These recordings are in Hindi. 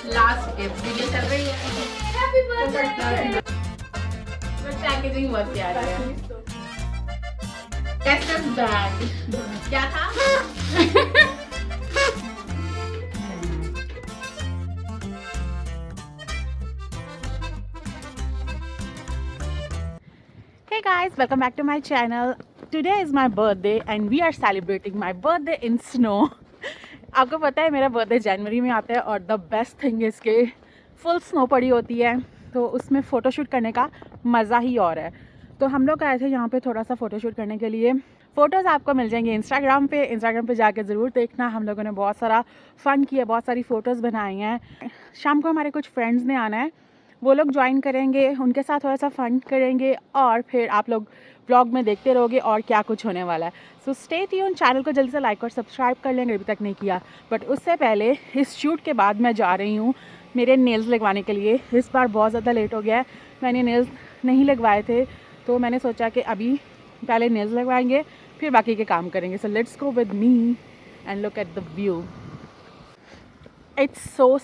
लास्ट गिफ्ट वीडियो चल रही है। Happy birthday. पैकेजिंग बहुत प्यारी है। एसएस बैग क्या था? Hey guys, welcome back to my channel. Today is my birthday and we are celebrating my birthday in snow. आपको पता है मेरा बर्थडे जनवरी में आता है और द बेस्ट थिंग इज़ के फुल स्नो पड़ी होती है, तो उसमें फ़ोटोशूट करने का मज़ा ही और है। तो हम लोग आए थे यहाँ पे थोड़ा सा फ़ोटोशूट करने के लिए। फ़ोटोज़ आपको मिल जाएंगे इंस्टाग्राम पे जाके ज़रूर देखना। हम लोगों ने बहुत सारा फ़न किया, बहुत सारी फ़ोटोज़ बनाई हैं। शाम को हमारे कुछ फ्रेंड्स ने आना है, वो लोग ज्वाइन करेंगे, उनके साथ थोड़ा सा फ़न करेंगे और फिर आप लोग व्लॉग में देखते रहोगे और क्या कुछ होने वाला है। सो स्टे ट्यून, चैनल को जल्दी से लाइक और सब्सक्राइब कर लेंगे अभी तक नहीं किया। बट उससे पहले इस शूट के बाद मैं जा रही हूँ मेरे नेल्स लगवाने के लिए। इस बार बहुत ज़्यादा लेट हो गया है, मैंने नेल्स नहीं लगवाए थे, तो मैंने सोचा कि अभी पहले नेल्स लगवाएंगे फिर बाकी के काम करेंगे। So let's go with me and look at the view. It's so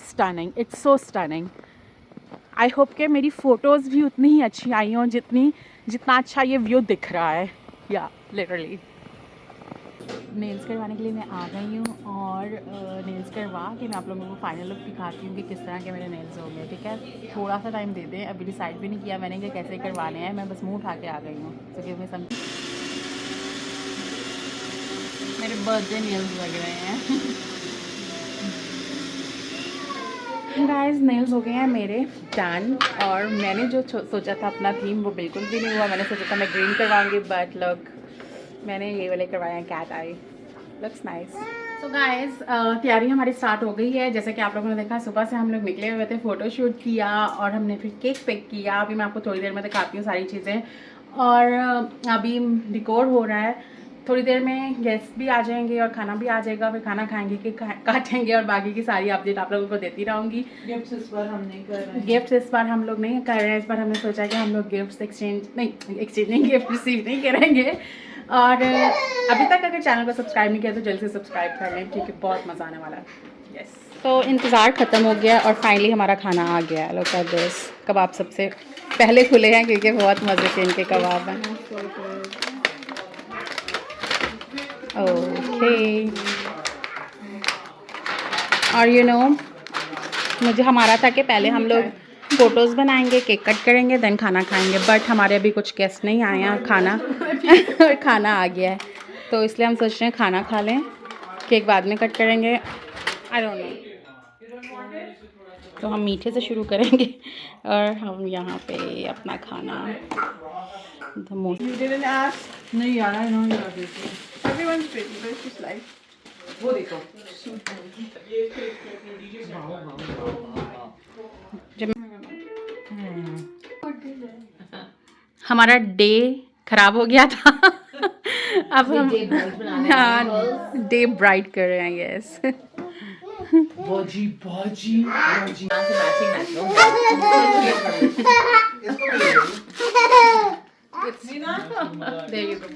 stunning. I hope कि मेरी फ़ोटोज़ भी उतनी ही अच्छी आई हों जितना अच्छा ये व्यू दिख रहा है। या लिटरली नेल्स करवाने के लिए मैं आ गई हूँ और नेल्स करवा के मैं आप लोगों को फाइनल लुक दिखाती हूँ कि किस तरह के मेरे नेल्स हो गए। ठीक है, थोड़ा सा टाइम दे दें, अभी डिसाइड भी नहीं किया मैंने कि कैसे करवाने हैं, मैं बस मुँह उठा के आ गई हूँ। तो गिव मी सम। मेरे बर्थडे नेल्स लग रहे हैं। गाइस नेल्स हो गए हैं मेरे डन, और मैंने जो सोचा था अपना थीम वो बिल्कुल भी नहीं हुआ। मैंने सोचा था मैं ग्रीन करवाऊंगी, बट लुक मैंने ये वाले करवाए हैं, कैट आई, लुक्स नाइस। सो गाइस तैयारी हमारी स्टार्ट हो गई है। जैसे कि आप लोगों ने देखा, सुबह से हम लोग निकले हुए थे, फ़ोटो शूट किया और हमने फिर केक पैक किया। अभी मैं आपको थोड़ी देर में दिखाती हूँ सारी चीज़ें। और अभी डिकोर हो रहा है, थोड़ी देर में गेस्ट भी आ जाएंगे और खाना भी आ जाएगा, फिर खाना खाएंगे, केक काटेंगे और बाकी की सारी अपडेट आप लोगों को देती रहूँगी। गिफ्ट्स इस बार हम नहीं कर रहे हैं, गिफ्ट्स इस बार हम लोग नहीं कर रहे हैं। इस बार हमने सोचा कि हम लोग गिफ्ट्स एक्सचेंज नहीं गिफ्ट रिसीव नहीं करेंगे। और अभी तक अगर चैनल को सब्सक्राइब नहीं किया तो जल्दी से सब्सक्राइब कर लें, क्योंकि बहुत मज़ा आने वाला है। यस, तो इंतज़ार ख़त्म हो गया और फाइनली हमारा खाना आ गया। लोग एट दिस, कबाब सबसे पहले खुले हैं क्योंकि बहुत मज़े के इनके कबाब हैं। ओके, और यू नो मुझे हमारा था कि पहले हम लोग फ़ोटोज़ बनाएंगे, केक कट करेंगे, देन खाना खाएंगे, बट हमारे अभी कुछ गेस्ट नहीं आए हैं, खाना आ गया है, तो इसलिए हम सोच रहे हैं खाना खा लें, केक बाद में कट करेंगे। आई डोंट नो, तो हम मीठे से शुरू करेंगे और हम यहाँ पे अपना खाना नहीं यार, I know you are busy, everyone's busy, but it's just life. वो देखो हमारा डे ख़राब हो गया था। अब हम डे ब्राइट कर रहे हैं। यस, बाजी बाजी बाजी there you go.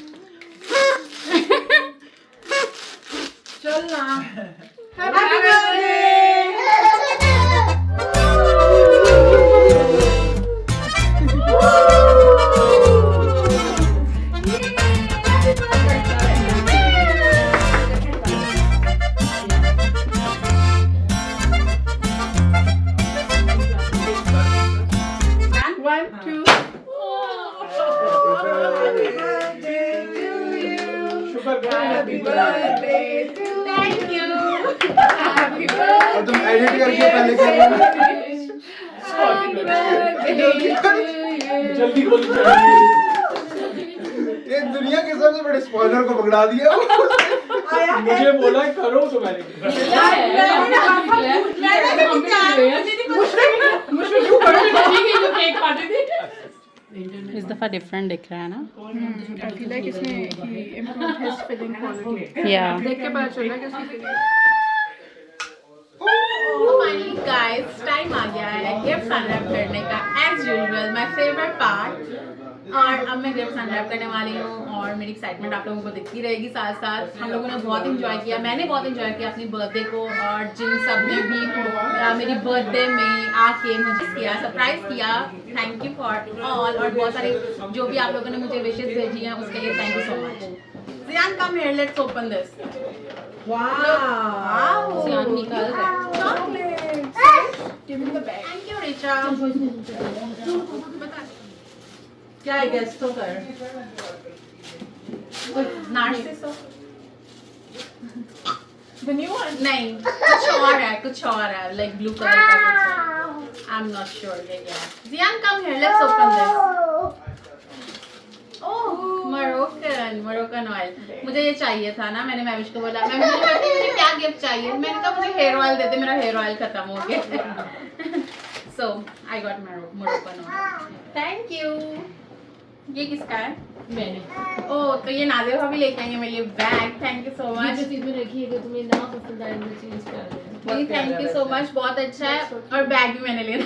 चल ना। Happy birthday! Happy birthday to you. Thank you. Happy birthday. तुम एडिट करके पहले क्या Happy birthday to you. जल्दी बोल। ये दुनिया के सबसे बड़े स्पॉइलर को पकड़ा दिया। मुझे बोला करो तो मैंने इस दफ़ा डिफरेंट दिख रहा है ना। I feel like इसने he improved his filling quality. या देख के पता चल रहा है कि उसकी filling फाइनली गाइस टाइम आ गया है गिफ्ट अनरैप करने का। As usual my favourite part. और अब मैं गिफ्ट अनरैप करने वाली हूँ और मेरी एक्साइटमेंट आप लोगों को दिखती रहेगी साथ साथ। हम लोगों ने बहुत इंजॉय किया, मैंने बहुत इंजॉय किया अपनी बर्थडे को, और जिन सब ने भी मेरी बर्थडे में आके मुझे किया, सरप्राइज किया, थैंक यू फॉर ऑल। और बहुत सारे जो भी आप लोगों ने मुझे विशेस भेजी हैं उसके लिए thank you so much. Zian come here, let's open this. Wow Zian निकाल रहा है chocolate. Give me the bag. Thank you Richa. बता क्या है गेस तो कर। Narciso the new one. नहीं, कुछ और है, कुछ और है, लाइक ब्लू कलर का कुछ। आई एम नॉट श्योर ये क्या है। Zian come here, let's open this. Oh Moroccan oil, मुझे ये चाहिए था ना। मैंने मैविश को बोला, मैं मुझे क्या गिफ्ट चाहिए, मैंने कहा मुझे हेयर ऑयल दे दे, मेरा हेयर ऑयल खत्म हो गया। So I got Moroccan oil, thank you. ये किसका है? मैंने ओह, तो ये नाज़िर भाभी लेके आएंगे मेरे लिए bag, thank you so much. चीज में रखी है कि तुम्हें ना पसंद आए तो चेंज कर दें। थैंक यू सो मच, बहुत अच्छा है। और बैग भी मैंने लेना।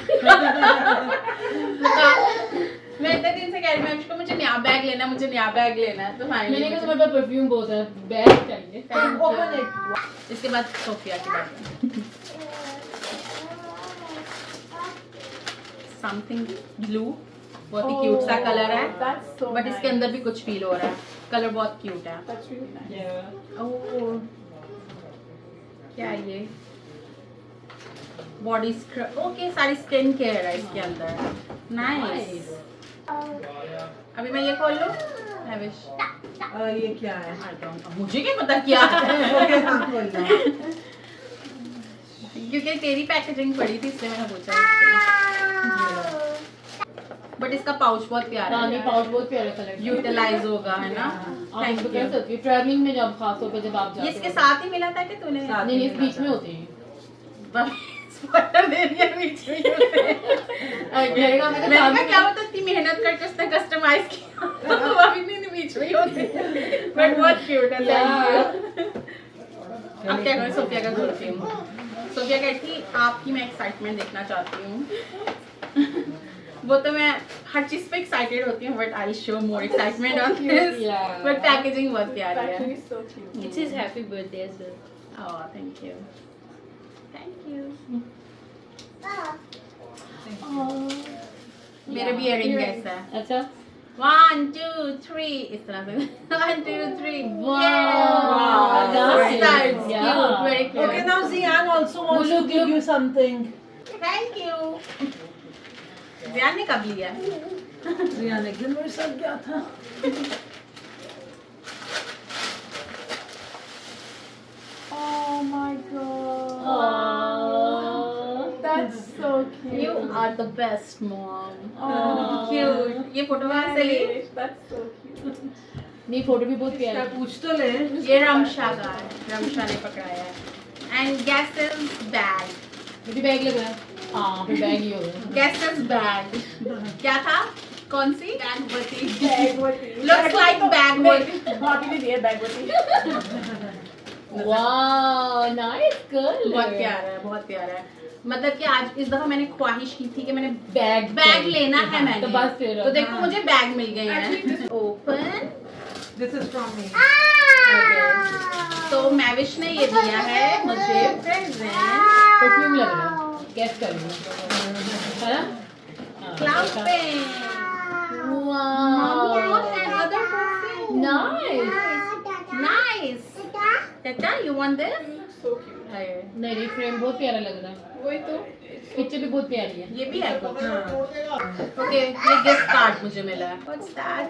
मैं इतने दिन से कह रही हूँ मैम को मुझे नया बैग लेना, मुझे नया बैग लेना है, तो मैंने फाइनली कहा तुम्हारे पास परफ्यूम बहुत है, बैग चाहिए। Open it. इसके बाद सोफिया की बात। समथिंग ब्लू, बहुत ही क्यूट सा कलर है, That's so बट इसके अंदर भी कुछ फील हो रहा है। कलर बहुत क्यूट है। That's really nice. Yeah. ओह, क्या है ये? बॉडी स्क्रब, ओके, सारी स्किन केयर है इसके अंदर। नाइस। अभी मैं ये खोल लूं? मैविश, ये क्या है? I don't know, मुझे क्या पता क्या है। ओके हाँ खोल लो। क्योंकि तेरी पैकेजिंग पड़ी थी इसलिए मैंने पूछा। बट इसका पाउच बहुत प्यारा हाँ, है, नहीं पाउच बहुत प्यारा कलर। यूटिलाइज होगा, है ना? आप थैंक इसको यू। कह सकती हो ट्रैवलिंग में, जब खास तौर पे जब आप जाते ये इसके हो। साथ ही मिला था कि तूने? साथ। नहीं, इस बीच में होते हैं। स्वेटर दे दिया बीच में ही होते हैं। मैंने कहा, मैंने कहा क्या होता, इतनी मेहनत करके उसने कस्टमाइज किया, तो अभी नहीं बीच में ही होते, बट बहुत क्यूट है। Thank you. अब क्या करूँ, सोफिया का खोलती हूँ। सोफिया कहती आपकी मैं एक्साइटमेंट देखना चाहती हूँ। वो तो मैं हर चीज पे एक्साइटेड होती हूँ, but I show more excitement on this. Yeah. But packaging बहुत प्यारी है। Actually so cute. It's his happy birthday as well. Oh, thank you, thank you. मेरे भी इयरिंग कैसा है? अच्छा। 1 2 3 इस तरह से। 1 2 3 Wow, that's it. That's Yeah. cute, very cute. Okay, now Zian also wants to Look, give look. you something. Thank you. ध्यान ने कब लिया? Zian एक दिन मेरे साथ गया था। Oh my god. Aww. That's so cute. You are the best mom. Aww. Cute. ये फोटो कहाँ से ली? That's so cute. नहीं, फोटो भी बहुत प्यारा क्या है। पूछ तो ले। ये रमशा का है, रमशा ने पकड़ाया है। And guesses bag. मुझे बैग लग रहा है। हाँ, फिर बैग ही होगा। Guesses bag. क्या था? कौन सी? Bagwati. Bagwati. Looks like Bagwati. भाभी ने दिया Bagwati. वाह, नाइस कलर। बहुत प्यारा है, बहुत प्यारा है। मतलब कि आज इस दफा मैंने ख्वाहिश की थी कि मैंने बैग बैग लेना है मैंने, तो बस फिर तो देखो मुझे बैग मिल गए हैं। Open. This is from me. तो मैविश ने ये दिया है मुझे प्रेजेंट। परफ्यूम लग रहा है, गेस कर लो, है ना? Cloud pen. वाह, and other perfume. Nice. Nice. Tata, you want this? So cute. नहीं नहीं, फ्रेम बहुत प्यारा लग रहा है। वही तो। पिक्चर भी बहुत प्यारी है। ये भी है कुछ। ओके, ये गिफ्ट कार्ड मुझे मिला है। What's that?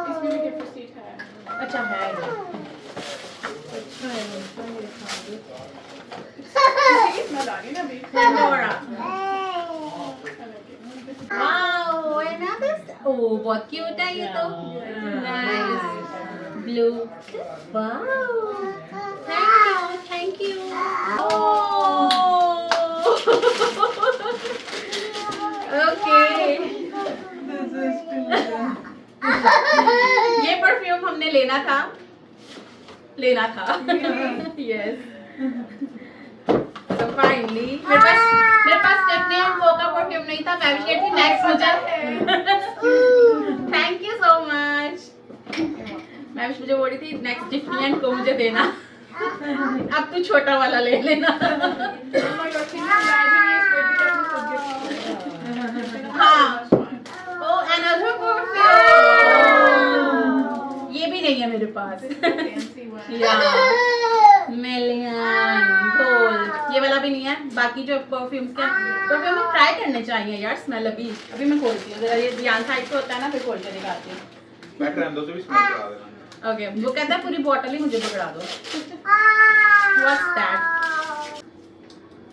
इसमें भी gift receipt है। अच्छा है ये। अच्छा है, मैं डाली ना अभी। Pandora. Wow, another. Oh, बहुत क्यूट है ये तो। Nice. Blue. Wow. Thank you. Oh. Okay. This is too. ये परफ्यूम हमने लेना था। Yes. So फाइनली मेरे पास टिफनी एंड को का परफ्यूम नहीं था, मैं भी कह थी नेक्स्ट मुझे। Thank you so much. मैं भी मुझे बोल रही थी नेक्स्ट टिफनी एंड को मुझे देना। अब तू छोटा वाला ले लेना। हाँ, ओ अनदर परफ्यूम। ये भी नहीं है मेरे पास। मिलियन गोल्ड, ये वाला भी नहीं है। बाकी जो परफ्यूम्स के परफ्यूम में ट्राई करने चाहिए यार, स्मेल अभी मैं खोलती हूँ जरा, ये ध्यान साइड पे होता है ना, फिर खोल के दिखाती हूँ। मैं ट्रेंडो से भी स्मेल करा देना। ओके, वो कहता है पूरी बॉटल ही मुझे पकड़ा दो। What's that?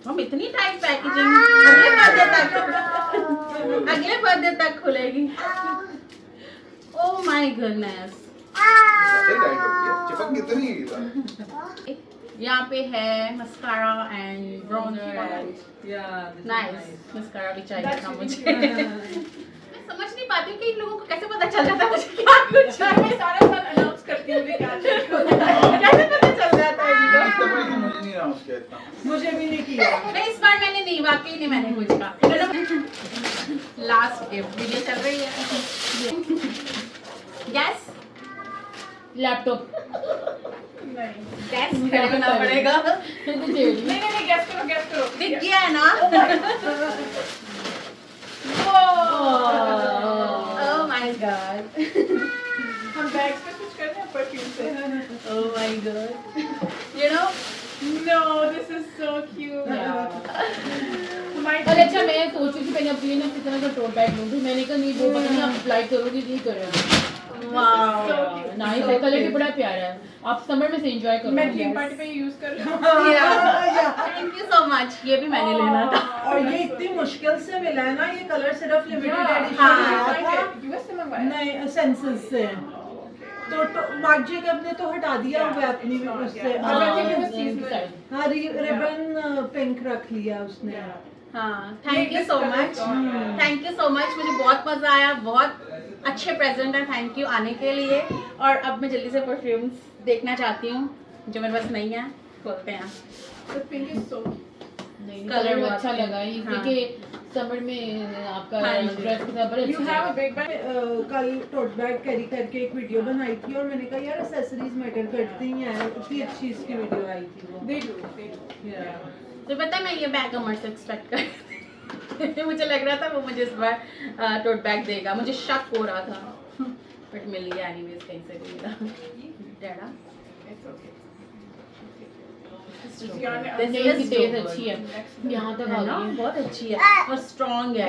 हम इतनी टाइट पैकेजिंग अगले बर्थडे तक खुलेगी। Oh my goodness. टाइट हो गया, चिपक कितनी है इधर? यहाँ पे है mascara and bronzer. Yeah. Nice, mascara भी चाहिए था मुझे। मैं समझ नहीं पाती हूँ कि इन लोगों को कैसे पता चल जाता है मुझे क्या कुछ चाहिए। सारा साल अनाउंस करती हूँ क्या चाहिए। कैसे पता चल जाता है इनको? इस दफा ही मुझे नहीं रहा उसके इतना। मुझे भी नहीं किया। नहीं, इस बार मैंने नहीं, वाकई नहीं मैंने कुछ कहा। लास्ट गिफ्ट वीडियो चल रही है। गैस लैपटॉप गैस करना पड़ेगा। नहीं गैस करो। दिख गया है ना? Oh my God. हम बैग्स पे स्विच करते हैं परफ्यूम से। Oh my God. You know No, this is so cute. और अच्छा मैं सोच रही थी पहले अपनी ना कितना का टोट बैग लूँ, फिर मैंने कहा नहीं वो पता नहीं आप अप्लाई करोगी नहीं करोगी। वाओ, नाइस है, कलर भी बड़ा प्यारा है, आप समर में से एंजॉय करो। मैं थीम पार्टी पे यूज कर रही हूँ। Thank you so much. ये भी मैंने लेना था। और ये इतनी मुश्किल से मिला है ना, ये कलर सिर्फ लिमिटेड हाँ। एडिशन यूएस से मंगवाया। नहीं सेंसस से। तो मार्जिक ने तो हटा दिया हुआ है अपनी उससे। हाँ रिबन पिंक रख लिया उसने। हाँ, thank you so much. Thank you so much, मुझे बहुत मजा आया, बहुत अच्छे प्रेजेंट है, थैंक यू आने के लिए। और अब मैं जल्दी से परफ्यूम्स देखना चाहती हूँ जो मेरे पास नहीं है, खोलते हैं। The pink is so cute. Colour बहुत अच्छा है। लगा, ये हाँ। देखिए समर में आपका हाँ जी। ड्रेस के साथ बड़ा You अच्छा have a है। big bag. कल टोट बैग कैरी करके एक वीडियो बनाई थी और मैंने कहा यार एक्सेसरीज मैटर करती हैं, इतनी अच्छी इसकी वीडियो आई थी वो। They do. Yeah. तो पता है मैं ये बैग अमर से एक्सपेक्ट कर मुझे लग रहा था वो मुझे इस बार टोट बैग देगा, मुझे शक हो रहा था, बट मिल गया एनीवेज, कहीं से भी मिला। डैडा It's okay. This नहीं, is इसकी so टेस्ट good. अच्छी है, यहाँ तक है आ ना? गई है। बहुत अच्छी है और स्ट्रॉन्ग है।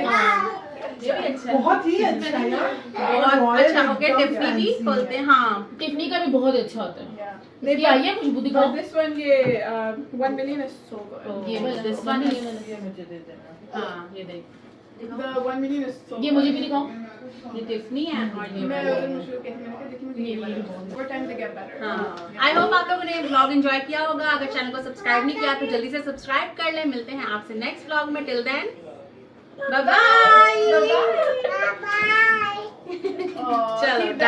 ये भी अच्छा है। बहुत ही अच्छा है यार। बहुत अच्छा। ओके, टिफनी भी खोलते हैं। हाँ, टिफनी का भी बहुत अच्छा होता है। Yeah. इसकी आई है खुशबू दिखाओ। But this one, ये 1 million is so good. ये वाला this one one ये is- वाला। ये मुझे दे देना। हाँ, ये देख, The 1 million is so ये good. मुझे भी दिखाओ। ये टिफनी है और ये मैं वाला। मुझे कहती मैंने कहा देखिए मुझे ये वाला over time they get better. हाँ, आई होप आप लोगों ने व्लॉग एंजॉय किया होगा। अगर चैनल को सब्सक्राइब नहीं किया तो जल्दी से सब्सक्राइब कर ले। मिलते हैं आपसे नेक्स्ट व्लॉग में। Till then bye bye. Oh, चलो। keep that